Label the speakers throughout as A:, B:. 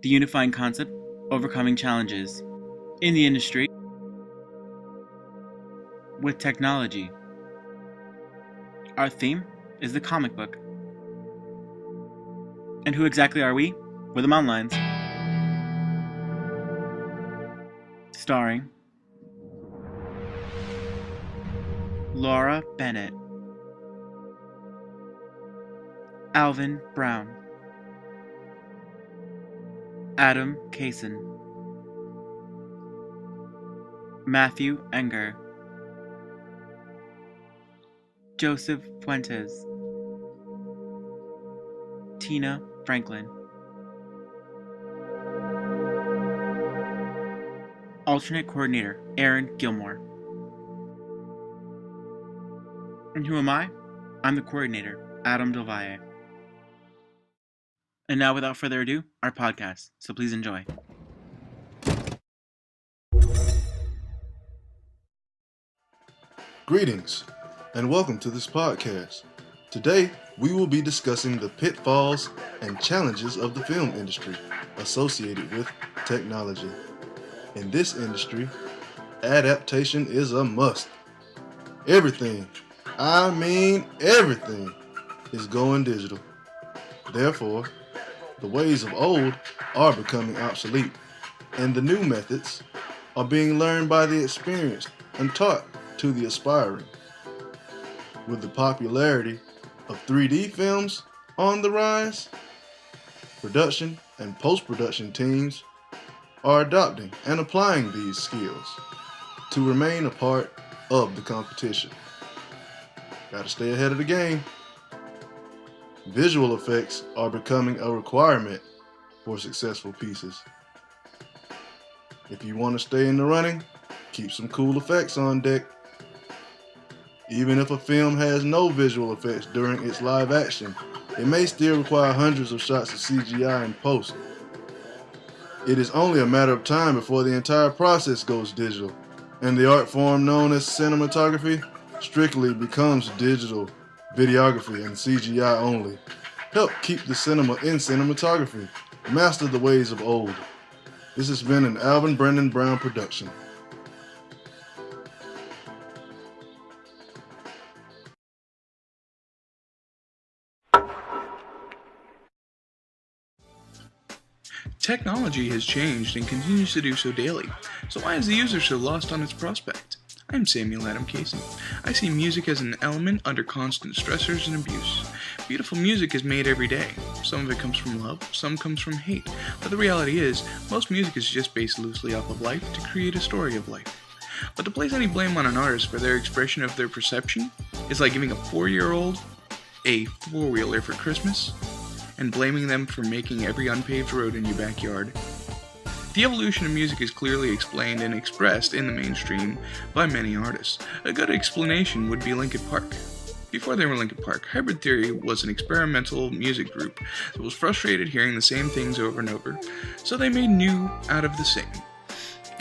A: the unifying concept, overcoming challenges in the industry with technology. Our theme is the comic book. And who exactly are we? We're the Mountain Lions. Starring Laura Bennett, Alvin Brown, Adam Kaysen, Matthew Enger, Joseph Fuentes, Tina Franklin. Alternate coordinator, Aaron Gilmore. And who am I? I'm the coordinator, Adam Del Valle. And now, without further ado, our podcast. So please enjoy.
B: Greetings, and welcome to this podcast. Today, we will be discussing the pitfalls and challenges of the film industry associated with technology. In this industry, adaptation is a must. Everything, I mean everything, is going digital. Therefore, the ways of old are becoming obsolete, and the new methods are being learned by the experienced and taught to the aspiring. With the popularity of 3D films on the rise, production and post-production teams are adopting and applying these skills to remain a part of the competition. Gotta stay ahead of the game. Visual effects are becoming a requirement for successful pieces. If you want to stay in the running, keep some cool effects on deck. Even if a film has no visual effects during its live action, it may still require hundreds of shots of CGI in post. It is only a matter of time before the entire process goes digital, and the art form known as cinematography strictly becomes digital videography and CGI only. Help keep the cinema in cinematography. Master the ways of old. This has been an Alvin Brendan Brown production.
C: Technology has changed and continues to do so daily, so why is the user so lost on its prospect? I'm Samuel Adam Casey. I see music as an element under constant stressors and abuse. Beautiful music is made every day. Some of it comes from love, some comes from hate, but the reality is, most music is just based loosely off of life to create a story of life. But to place any blame on an artist for their expression of their perception is like giving a 4-year-old a four-wheeler for Christmas and blaming them for making every unpaved road in your backyard. The evolution of music is clearly explained and expressed in the mainstream by many artists. A good explanation would be Linkin Park. Before they were Linkin Park, Hybrid Theory was an experimental music group that was frustrated hearing the same things over and over, so they made new out of the same.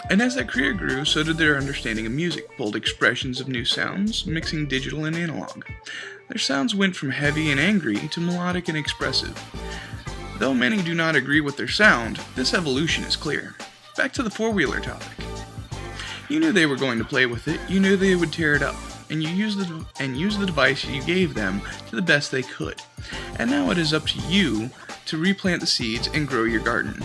C: And as that career grew, so did their understanding of music, bold expressions of new sounds, mixing digital and analog. Their sounds went from heavy and angry to melodic and expressive. Though many do not agree with their sound, this evolution is clear. Back to the four-wheeler topic. You knew they were going to play with it, you knew they would tear it up, and you used the device you gave them to the best they could. And now it is up to you to replant the seeds and grow your garden.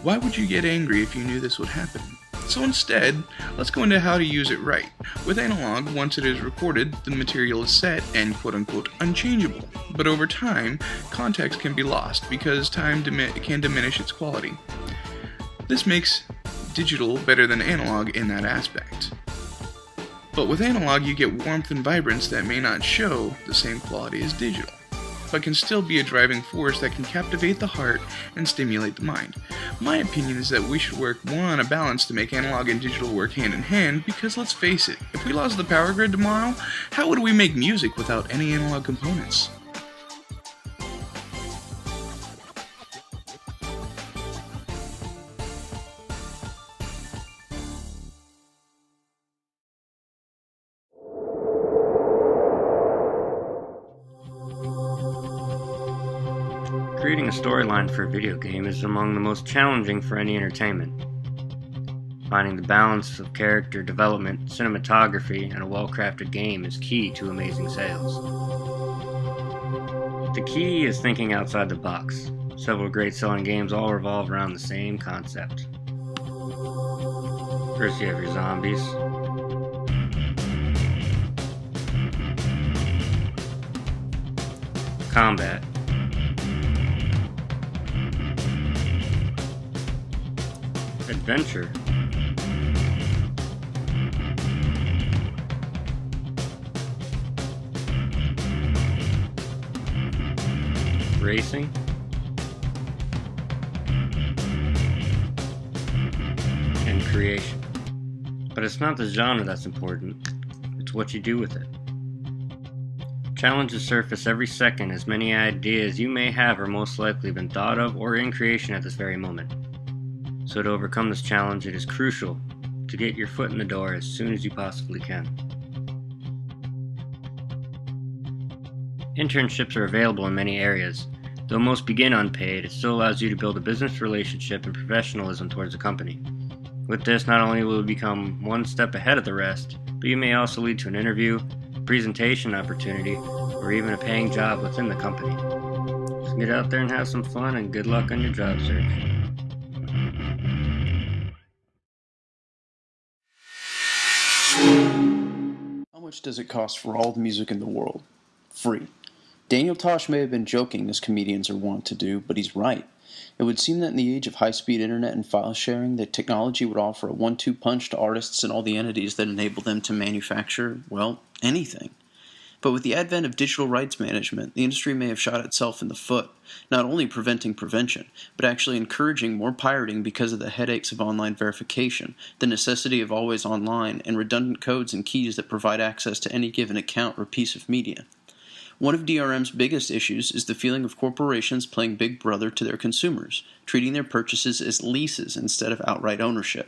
C: Why would you get angry if you knew this would happen? So instead, let's go into how to use it right. With analog, once it is recorded, the material is set and quote-unquote unchangeable. But over time, context can be lost because time can diminish its quality. This makes digital better than analog in that aspect. But with analog, you get warmth and vibrance that may not show the same quality as digital, but can still be a driving force that can captivate the heart and stimulate the mind. My opinion is that we should work more on a balance to make analog and digital work hand in hand, because let's face it, if we lost the power grid tomorrow, how would we make music without any analog components?
D: creating a storyline for a video game is among the most challenging for any entertainment. Finding the balance of character development, cinematography, and a well-crafted game is key to amazing sales. The key is thinking outside the box. Several great selling games all revolve around the same concept. First you have your zombies. Combat. Adventure. Racing. And creation. But it's not the genre that's important, it's what you do with it. Challenges surface every second as many ideas you may have are most likely been thought of or in creation at this very moment. So to overcome this challenge, it is crucial to get your foot in the door as soon as you possibly can. Internships are available in many areas. Though most begin unpaid, it still allows you to build a business relationship and professionalism towards the company. With this, not only will you become one step ahead of the rest, but you may also lead to an interview, presentation opportunity, or even a paying job within the company. So get out there and have some fun, and good luck on your job search.
E: How much does it cost for all the music in the world? Free. Daniel Tosh may have been joking, as comedians are wont to do, but he's right. It would seem that in the age of high-speed internet and file sharing, that technology would offer a one-two punch to artists and all the entities that enable them to manufacture, well, anything. But with the advent of digital rights management, the industry may have shot itself in the foot, not only preventing prevention, but actually encouraging more pirating because of the headaches of online verification, the necessity of always online, and redundant codes and keys that provide access to any given account or piece of media. One of DRM's biggest issues is the feeling of corporations playing Big Brother to their consumers, treating their purchases as leases instead of outright ownership.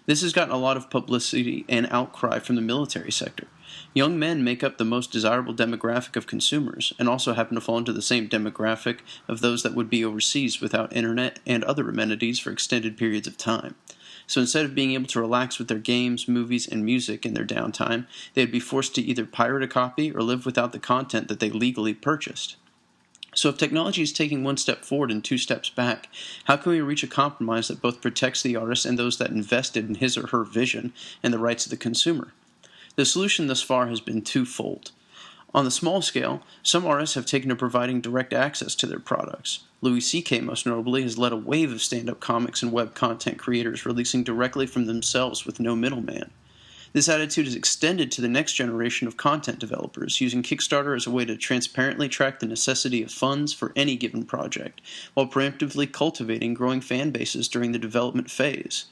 E: This has gotten a lot of publicity and outcry from the military sector. Young men make up the most desirable demographic of consumers, and also happen to fall into the same demographic of those that would be overseas without internet and other amenities for extended periods of time. So instead of being able to relax with their games, movies, and music in their downtime, they'd be forced to either pirate a copy or live without the content that they legally purchased. So if technology is taking one step forward and two steps back, how can we reach a compromise that both protects the artist and those that invested in his or her vision and the rights of the consumer? The solution thus far has been twofold. On the small scale, some artists have taken to providing direct access to their products. Louis C.K. most notably has led a wave of stand-up comics and web content creators releasing directly from themselves with no middleman. This attitude is extended to the next generation of content developers, using Kickstarter as a way to transparently track the necessity of funds for any given project, while preemptively cultivating growing fan bases during the development phase.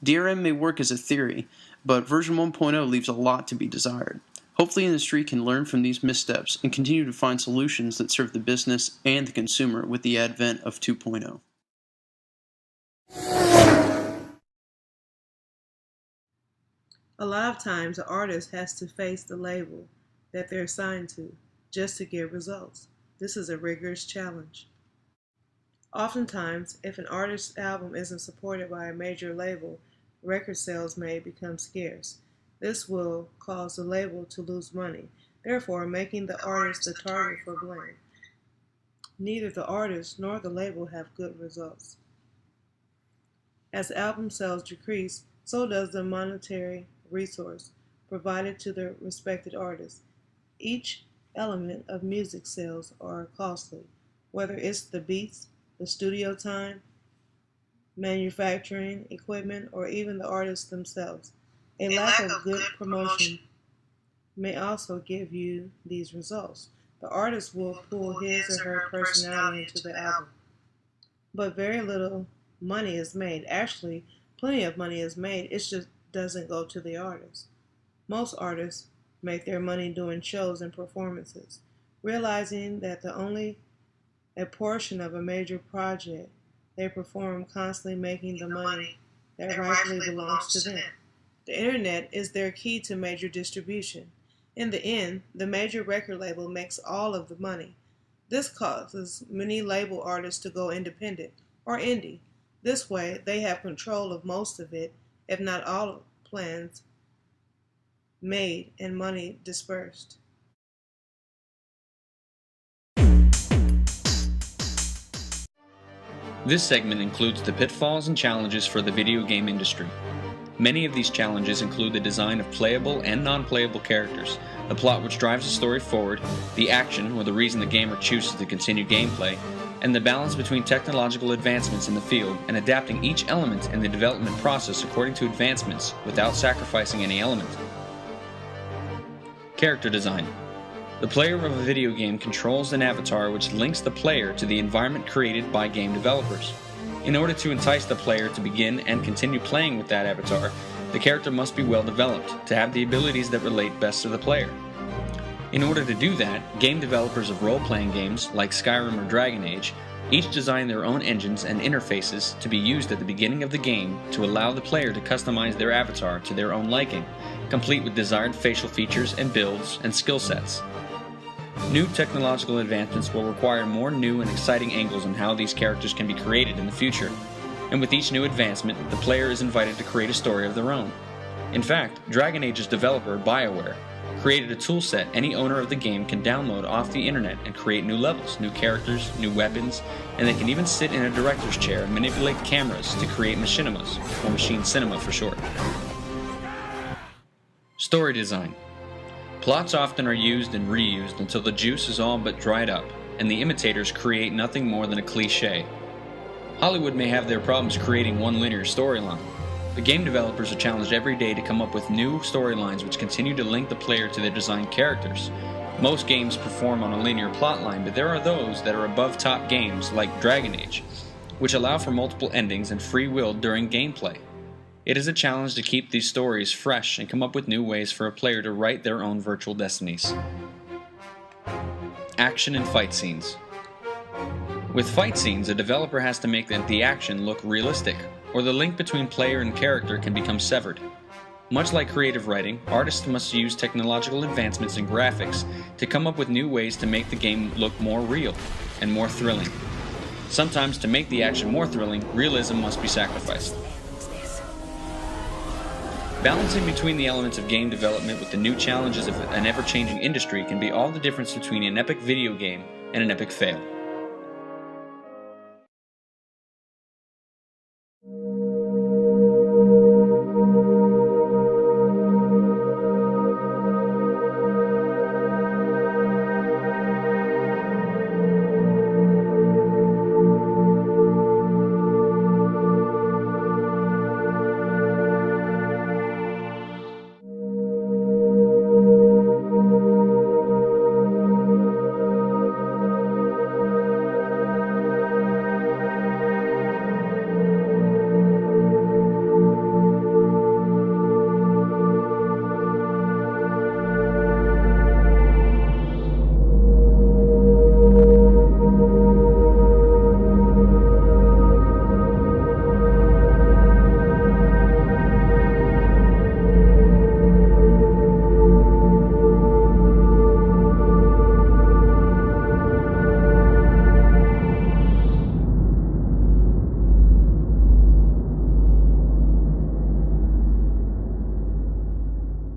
E: DRM may work as a theory, but version 1.0 leaves a lot to be desired. Hopefully the industry can learn from these missteps and continue to find solutions that serve the business and the consumer with the advent of 2.0.
F: A lot of times, the artist has to face the label that they're signed to just to get results. This is a rigorous challenge. Oftentimes, if an artist's album isn't supported by a major label, record sales may become scarce. This will cause the label to lose money, therefore making the artist the target for blame. Neither the artist nor the label have good results. As album sales decrease, so does the monetary resource provided to the respected artist. Each element of music sales are costly, whether it's the beats, the studio time, manufacturing equipment, or even the artists themselves. A lack of good promotion may also give you these results. The artist will pull his or her personality into the album, but very little money is made. Actually, plenty of money is made, it just doesn't go to the artist. Most artists make their money doing shows and performances, realizing that only a portion of a major project they perform, constantly making the money that rightfully belongs to them. The internet is their key to major distribution. In the end, the major record label makes all of the money. This causes many label artists to go independent or indie. This way, they have control of most of it, if not all of plans made and money dispersed.
G: This segment includes the pitfalls and challenges for the video game industry. Many of these challenges include the design of playable and non-playable characters, the plot which drives the story forward, the action or the reason the gamer chooses to continue gameplay, and the balance between technological advancements in the field and adapting each element in the development process according to advancements without sacrificing any element. Character design. The player of a video game controls an avatar which links the player to the environment created by game developers. In order to entice the player to begin and continue playing with that avatar, the character must be well developed to have the abilities that relate best to the player. In order to do that, game developers of role-playing games like Skyrim or Dragon Age each design their own engines and interfaces to be used at the beginning of the game to allow the player to customize their avatar to their own liking, complete with desired facial features and builds and skill sets. New technological advancements will require more new and exciting angles on how these characters can be created in the future, and with each new advancement, the player is invited to create a story of their own. In fact, Dragon Age's developer, BioWare, created a toolset any owner of the game can download off the internet and create new levels, new characters, new weapons, and they can even sit in a director's chair and manipulate cameras to create machinimas, or machine cinema for short. Story design. Plots often are used and reused until the juice is all but dried up, and the imitators create nothing more than a cliché. Hollywood may have their problems creating one linear storyline, but game developers are challenged every day to come up with new storylines which continue to link the player to their designed characters. Most games perform on a linear plotline, but there are those that are above-top games like Dragon Age, which allow for multiple endings and free will during gameplay. It is a challenge to keep these stories fresh and come up with new ways for a player to write their own virtual destinies. Action and fight scenes. With fight scenes, a developer has to make the action look realistic, or the link between player and character can become severed. Much like creative writing, artists must use technological advancements in graphics to come up with new ways to make the game look more real and more thrilling. Sometimes, to make the action more thrilling, realism must be sacrificed. Balancing between the elements of game development with the new challenges of an ever-changing industry can be all the difference between an epic video game and an epic fail.